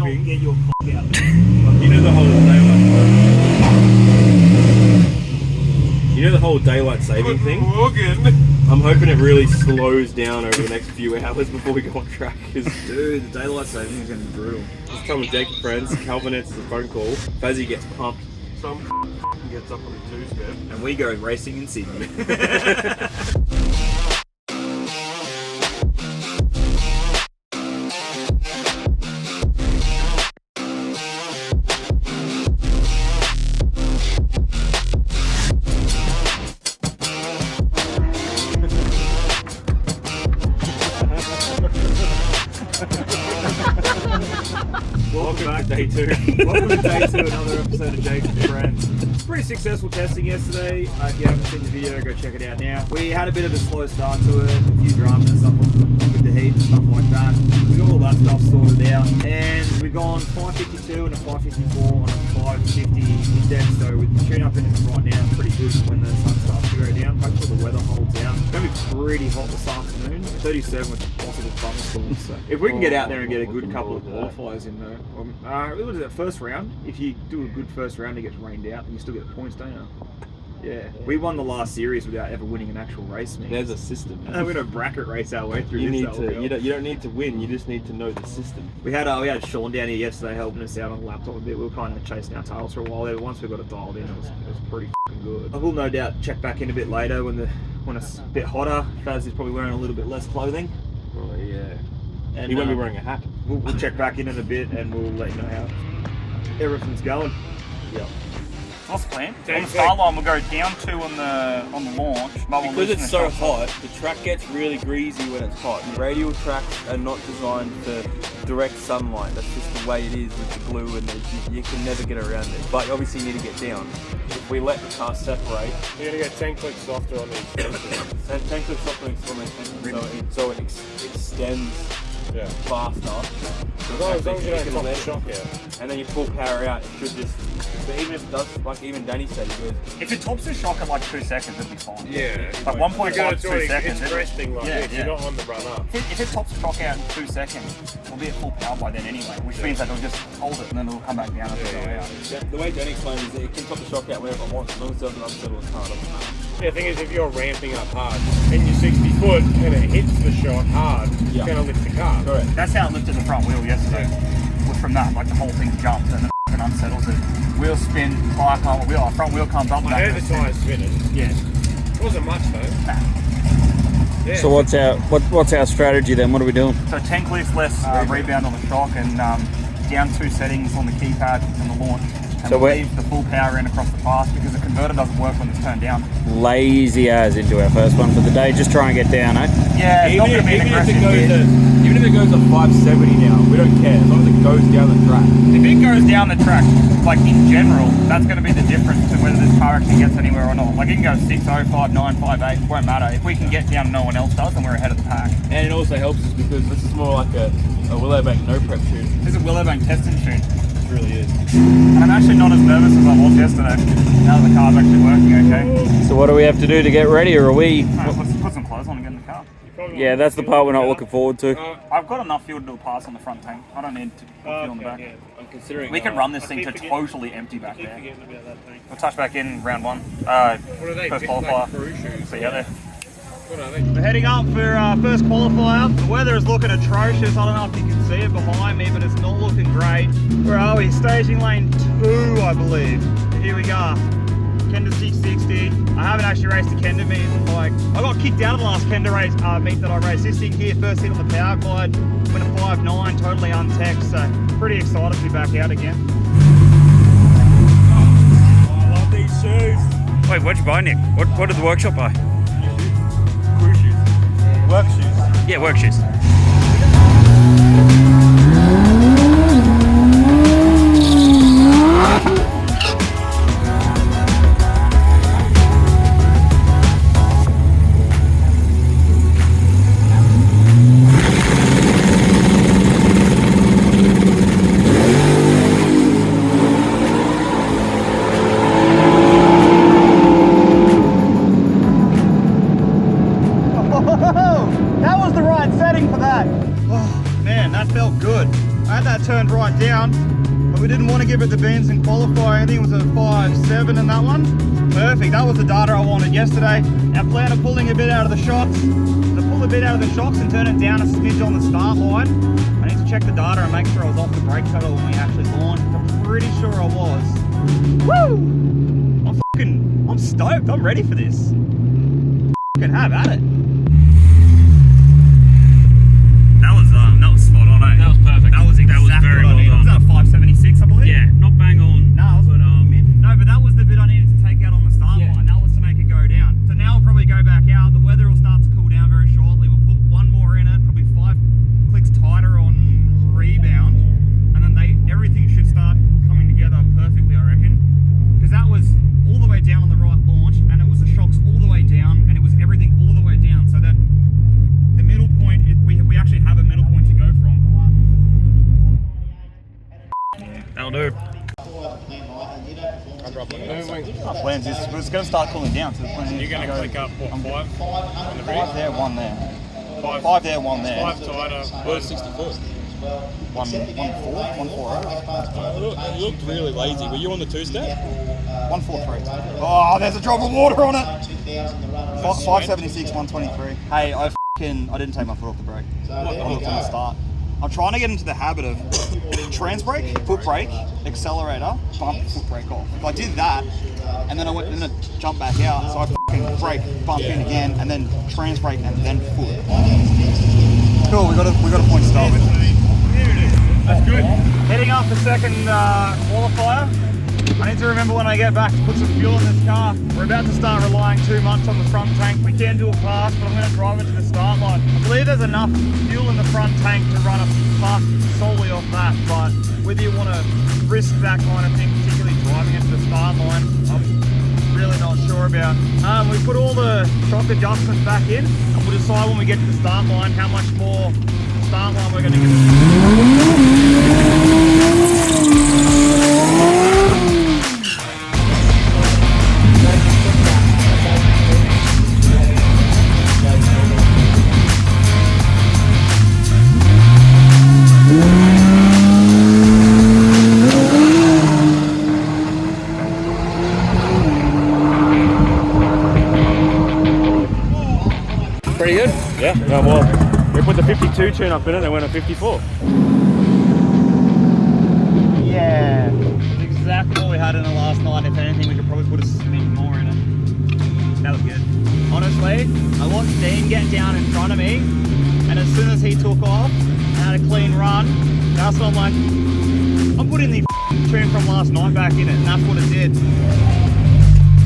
saving. Get your cock out. You know the whole daylight. You know the whole daylight saving thing? I'm hoping it really slows down over the next few hours before we go on track. Dude, the daylight saving is going to be brutal. Just come with Jake and friends. Calvin answers the phone call. Fazzy gets pumped. Some gets up on the two-step. And we go racing in Sydney. Welcome back to day 2. Welcome to day 2, another episode of Jake and Friends. Pretty successful testing yesterday. If you haven't seen the video, go check it out now. We had a bit of a slow start to it, a few dramas and stuff with the heat and stuff like that. We got all that stuff sorted out, and we've gone 552 and a 554 on a 550 index. So with the tune up in it right now, pretty good when the sun starts to go down. Hopefully the weather holds out. It's going to be pretty hot this afternoon. 37 with possible thunderstorms. So if we can get out there and get a good couple of qualifiers in though. It was that first round. If you do a good first round, it gets rained out, and you still get the points, don't you? Yeah. We won the last series without ever winning an actual race. There's a system. We're gonna bracket race our way through. You don't need to win. You just need to know the system. We had Sean down here yesterday helping us out on the laptop a bit. We were kind of chasing our tails for a while there. But once we got it dialed in, it was pretty fucking good. I will no doubt check back in a bit later when it's a bit hotter. Faz is probably wearing a little bit less clothing. Oh yeah. And he won't be wearing a hat. We'll check back in a bit and we'll let you know how everything's going. Yeah. What's the plan? On the start line, we'll go down 2 on the launch. Because it's so hot, the track gets really greasy when it's hot. And radial tracks are not designed for direct sunlight. That's just the way it is with the glue, and you can never get around it. But obviously you need to get down. If we let the car separate, You're going to get 10 clicks softer on the extension. 10 clips softer on the extension, so it extends faster. As long as you don't top the shock out. And then you pull power out, it should just. But even if it does, like even Danny said, he goes. If it tops the shock at like 2 seconds, it'll be fine. Yeah. Like 1.5 to 2 seconds. It's resting like this. You're not on the run up. If it tops the shock out in 2 seconds, we'll be at full power by then anyway, which means that it'll just hold it and then it'll come back down as we go out. The way Danny explained is that it can top the shock out wherever it wants, as long as it doesn't unsettle the car, it doesn't matter. Yeah, the thing is, if you're ramping up hard and you're 60 foot and it hits the shock hard, it's going to lift the car. Correct. That's how it lifted the front wheel yesterday. Was from that, like the whole thing jumped and it unsettles it. Wheel spin, front wheel comes up. I heard the tyres spinning. Yeah. It wasn't much though. Nah. Yeah. So what's our strategy then? What are we doing? So 10 clicks less rebound on the shock and down 2 settings on the keypad and the launch. And So we'll leave the full power in across the pass because the converter doesn't work when it's turned down. Lazy as into our first one for the day. Just try and get down, eh? Yeah, it's not going to be an aggressive hit. Even if it goes to 570 now, we don't care, as long as it goes down the track. If it goes down the track, like in general, that's going to be the difference to whether this car actually gets anywhere or not. Like it can go 6.0, 5.9, 5.8, it won't matter. If we can get down and no one else does, then we're ahead of the pack. And it also helps us because this is more like a Willowbank no prep tune. This is a Willowbank testing tune. It really is. And I'm actually not as nervous as I was yesterday. Now that the car's actually working okay. So what do we have to do to get ready, or are we? No, put some clothes on and get in the car. Yeah, that's the part we're not looking forward to. I've got enough fuel to do a pass on the front tank. I don't need to put fuel on the back. Yeah. I'm considering. We can run this thing to totally empty back Keep there. forgetting about that thing. We'll touch back in round 1. What are they? First Like qualifier. crew shoes? See you there. What are they? We're heading up for first qualifier. The weather is looking atrocious. I don't know if you can see it behind me, but it's not looking great. Where are we? Staging lane 2, I believe. Here we go. Kenda 660. I haven't actually raced a Kenda meet. Like, I got kicked out of the last Kenda race meet that I raced. This thing here, first hit on the power glide, went a 5.9, totally untech. So pretty excited to be back out again. Oh, I love these shoes. Wait, what'd you buy, Nick? What did the workshop buy? Crew shoes. Work shoes. Yeah, work shoes. That was the right setting for right down, but we didn't want to give it the beans in qualifying. I think it was a 5.7 in that one. Perfect, that was the data I wanted yesterday. Our plan of pulling a bit out of the shocks, to pull a bit out of the shocks and turn it down a smidge on the start line. I need to check the data and make sure I was off the brake pedal when we actually launched. I'm pretty sure I was. Woo! I'm stoked, I'm ready for this. Fucking have at it. That was spot on, eh? That was perfect. That was exactly very what I well needed. done. Was that a 576, I believe? Yeah, not bang on. No, it was no, but that was the bit I needed to take out on the start line. That was to make it go down. So now we'll probably go back out. The weather will start to cool down very shortly. We'll put one more in it, probably 5 clicks tighter on rebound, and then everything should start coming together perfectly, I reckon. Because that was all the way down on the right launch, and it was the shocks all the way down, and it was everything all the way down. So that the middle point, we actually have a middle point to go from. That'll do. Our plans is it's going to start cooling down. So the plan You're going to click up, what, 5 on the rear? 5 there, 1 there. 5 5 there, 1 there. 5 tighter. What is 60 foot? 1.40. You looked really lazy. Were you on the 2-step? 143. Oh, there's a drop of water on it. 576, 123. Hey, I didn't take my foot off the brake. On the start. I'm trying to get into the habit of trans brake, foot brake, accelerator, bump, foot brake off. If I did that, and then I went and jumped back out, so I brake, bump in again, and then trans brake, and then foot. Cool, we got a point to start with. That's good. Heading off the second qualifier. I need to remember when I get back to put some fuel in this car. We're about to start relying too much on the front tank. We can do a pass, but I'm going to drive it to the start line. I believe there's enough fuel in the front tank to run a pass solely off that, but whether you want to risk that kind of thing, particularly driving it to the start line, I'm really not sure about. We put all the shock adjustments back in, and we'll decide when we get to the start line how much more start line we're going to give it. Pretty good? Yeah. No, well, we put the 52 tune up in it and went a 54. Yeah, that's exactly what we had in it last night. If anything, we could probably put a smidge more in it. That was good. Honestly, I watched Dean get down in front of me, and as soon as he took off and had a clean run, that's when I'm like, I'm putting the tune from last night back in it, and that's what it did.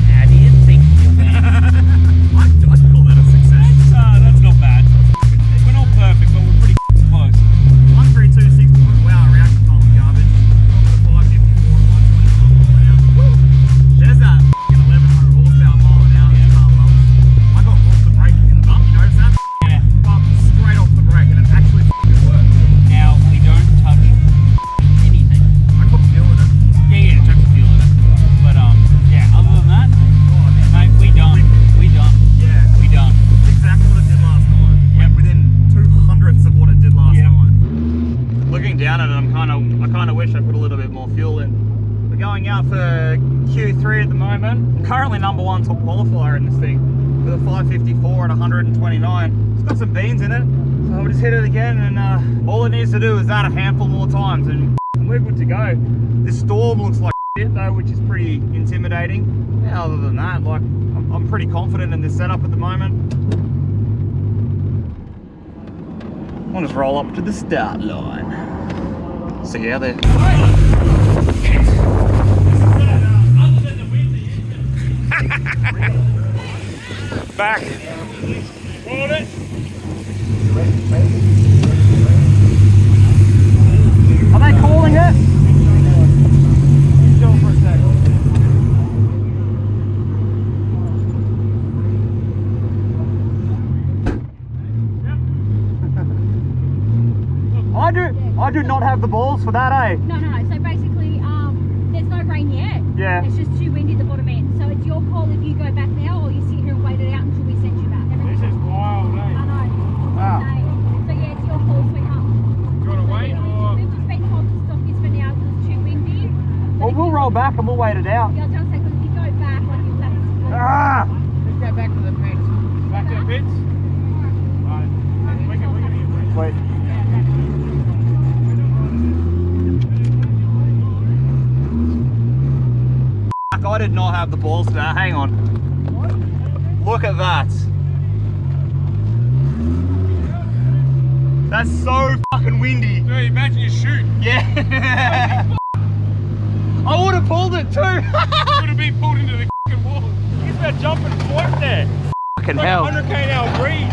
How do you think you're I'd call that a success. That's not bad. We're not perfect, but we're pretty close. 132.6. Wow, reaction time was garbage. Over the 554 at 129 mile an hour. There's that 1100 horsepower mile an hour. I got off the brake in the bump. You notice that? Yeah. Bumped straight off the brake, and it actually worked. Now, we don't touch anything. I put fuel in it. Yeah, check the fuel in it. But, yeah, other than that, mate, we done. We done. Yeah, We done. it's exactly what it did last night. Yep. Like within 200ths of what it did last Yep. night. Looking down at it, I kind of wish I put a little bit more fuel in. We're going out for Q3 at the moment. I'm currently #1 top qualifier in this thing with a 554 and 129. It's got some beans in it, so we'll just hit it again, and all it needs to do is add a handful more times, and we're good to go. This storm looks like shit though, which is pretty intimidating. Yeah, other than that, like I'm pretty confident in this setup at the moment. I'll just roll up to the start line. See you out there. Back. Hold it. Are they calling it? Chill for a sec. I do not have the balls for that, eh? No. So basically, there's no rain yet. Yeah. It's just too windy at the bottom end. So it's your call if you go back now or you sit here and wait it out until we send you back. This is wild, I eh? know. Wow. So yeah, it's your call, sweetheart. Do you want to wait or? We've just been told to stop this we'll roll back and we'll wait it out. Yeah, I was going to say, because if you go back, like you'll have to go. Ah! Let's go back to the pits. Back to the pits? Right. We can Wait. I did not have the balls today. Hang on. Look at that. That's so fucking windy. Dude, imagine you shoot. Yeah. I would have pulled it too. Would have been pulled into the fucking wall. He's about jumping float there. Fucking Like hell. 100 km/h breeze.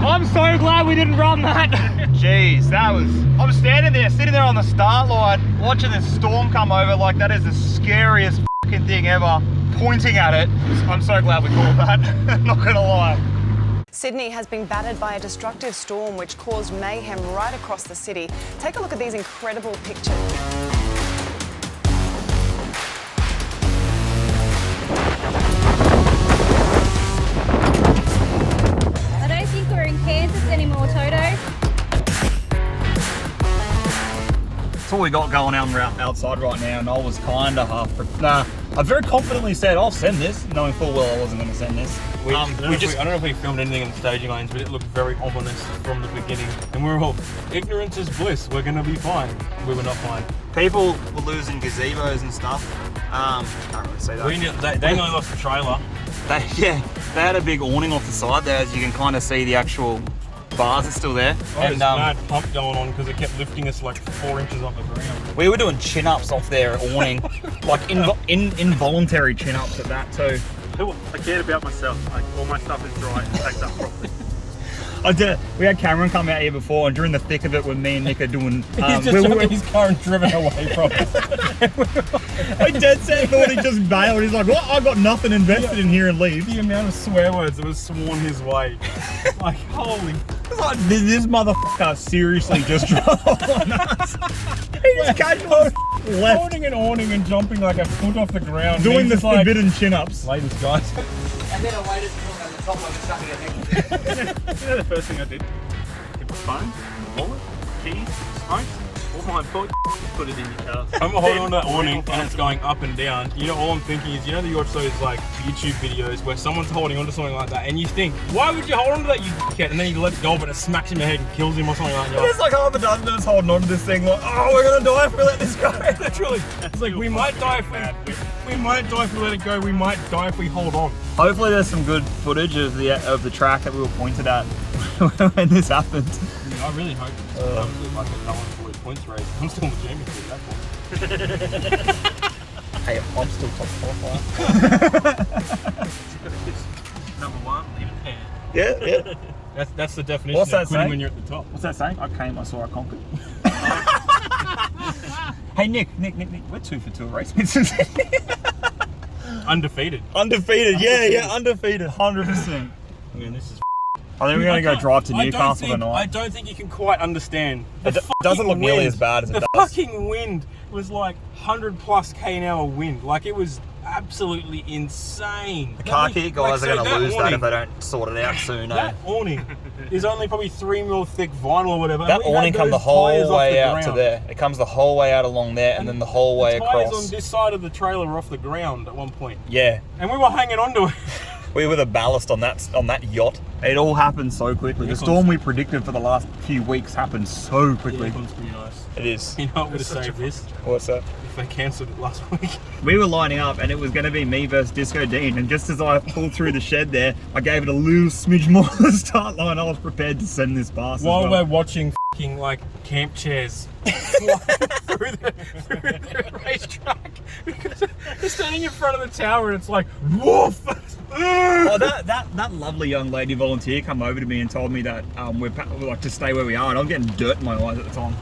I'm so glad we didn't run that. Jeez, that was... I'm standing there, sitting there on the start line, watching this storm come over like that is the scariest fucking thing ever. Pointing at it. I'm so glad we called that. Not gonna lie. Sydney has been battered by a destructive storm which caused mayhem right across the city. Take a look at these incredible pictures. I don't think we're in Kansas anymore, Toto. That's all we got going on outside right now, and I was kind of I very confidently said I'll send this, knowing full well I wasn't going to send this. I don't know if we filmed anything in the staging lanes, but it looked very ominous from the beginning. And we were all, ignorance is bliss, we're going to be fine. We were not fine. People were losing gazebos and stuff. Can't really say that. They only lost the trailer. They had a big awning off the side there, as you can kind of see the actual bars are still there. And mad pump going on because it kept lifting us like 4 inches off the ground. We were doing chin-ups off their awning, like involuntary chin-ups at that too. I cared about myself. Like all my stuff is dry and packed up properly. We had Cameron come out here before, and during the thick of it, when me and Nick are doing, He's just driving his car and driven away from us. I dead set thought he just bailed. He's like, "What? I got nothing invested in here and leave." The amount of swear words that was sworn his way, like holy. It's like, this motherfucker seriously just drove on us. He just casually left, Holding an awning and jumping like a foot off the ground. doing the He's just forbidden chin-ups. Like, latest guys. And then I waited until at the top like a stuck in a thing. You know the first thing I did? Get my phone, wallet, keys, smokes, all my important put it in your car. I'm holding on to that awning and it's going up and down. You know, all I'm thinking is, you know, you watch those like YouTube videos where someone's holding onto something like that and you think, why would you hold on to that, you dickhead? And then he lets go of it and it smacks him in the head and kills him or something like that. There's like half a dozen of us holding on to this thing like, oh, we're gonna die if we let this go. Literally, it's like we might die if we might die if we let it go. We might die if we hold on. Hopefully there's some good footage of the track that we were pointed at when this happened. I really hope like a null and void points race. I'm still in the championship at that point. Hey, I'm still top qualifier. Number one, even 10. Yeah. That's the definition What's of that quitting saying? when you're at the top. What's that saying? I came, I saw, I conquered. Hey Nick, we're 2 for 2 race wins. Undefeated. Undefeated, yeah, undefeated, 100%. I mean, this is. I think we're gonna go drive to I Newcastle I tonight. don't think you can quite understand. It doesn't look nearly as bad as it the does. fucking wind was like 100+ km/h wind. Like it was absolutely insane. The car kit guys are gonna lose that awning, if they don't sort it out soon. That awning is only probably 3 mil thick vinyl or whatever. That and we awning had comes the those tyres whole off way the out to ground. there. It comes the whole way out along there, and then the whole way The tyres across. on this side of the trailer were off the ground at one point, Yeah, and we were hanging onto it. we were the ballast on that yacht. It all happened so quickly. The storm we predicted for the last few weeks happened so quickly. Yeah, pretty nice. It is. You know what would have saved this? What's that? If they cancelled it last week. We were lining up and it was going to be me versus Disco Dean, and just as I pulled through the shed there, I gave it a little smidge more on the start line. I was prepared to send this past. While we're watching f***ing like camp chairs fly through the racetrack, because they're standing in front of the tower and it's like woof. Oh, that lovely young lady volunteer come over to me and told me that we're like to stay where we are, and I'm getting dirt in my eyes at the time.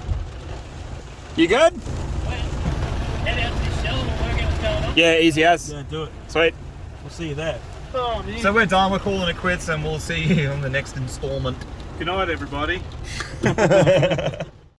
You good? Head out to the cell and we'll work out what's going on. Yeah, easy as. Yeah, do it. Sweet. We'll see you there. Oh, man. So we're done. We're calling it quits, and we'll see you on the next installment. Good night, everybody.